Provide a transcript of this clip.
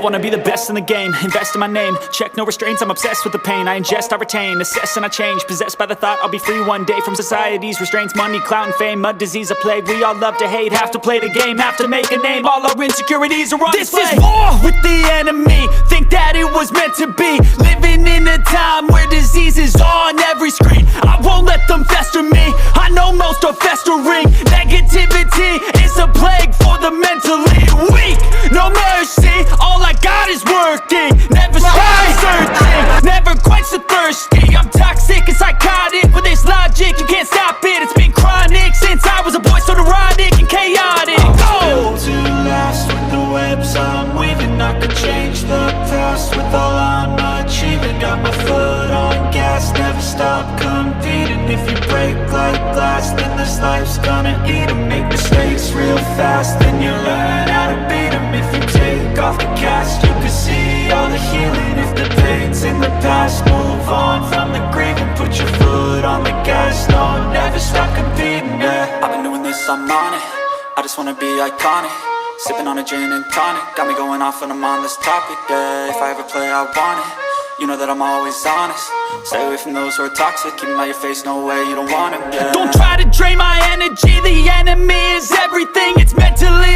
wanna be the best in the game, invest in my name, check no restraints, I'm obsessed with the pain. I ingest, I retain, assess and I change, possessed by the thought I'll be free one day from society's restraints. Money, clout and fame, mud, disease, a plague. We all love to hate, have to play the game, have to make a name. All our insecurities are on display. This is war with the enemy, think that it was meant to be. Living in a time where disease is on every screen. I won't let them fester me, I know most are festering. Negativity is a plague for the mentally weak. No mercy, all I got is working. Never stop searching, never quench the thirsty. I'm toxic and psychotic, with this logic you can't stop it. It's been chronic since I was a boy, so neurotic and chaotic. Built to last with the webs I'm weaving. I could change the past with all I'm achieving. Got my foot on gas, never stop competing. If you break like glass, then this life's gonna eat 'em. Make mistakes real fast, then you learn how to beat 'em. If you take off the cast, you can see all the healing. If the pain's in the past, move on from the grave and put your foot on the gas. No, never stop competing, yeah. I've been doing this, I'm on it. I just wanna be iconic. Sipping on a gin and tonic, got me going off when I'm on this topic, yeah. If I ever play, I want it. You know that I'm always honest. Stay away from those who are toxic. Keep them out your face, no way, you don't want them, yeah. Don't try to drain my energy. The enemy is everything. It's mentally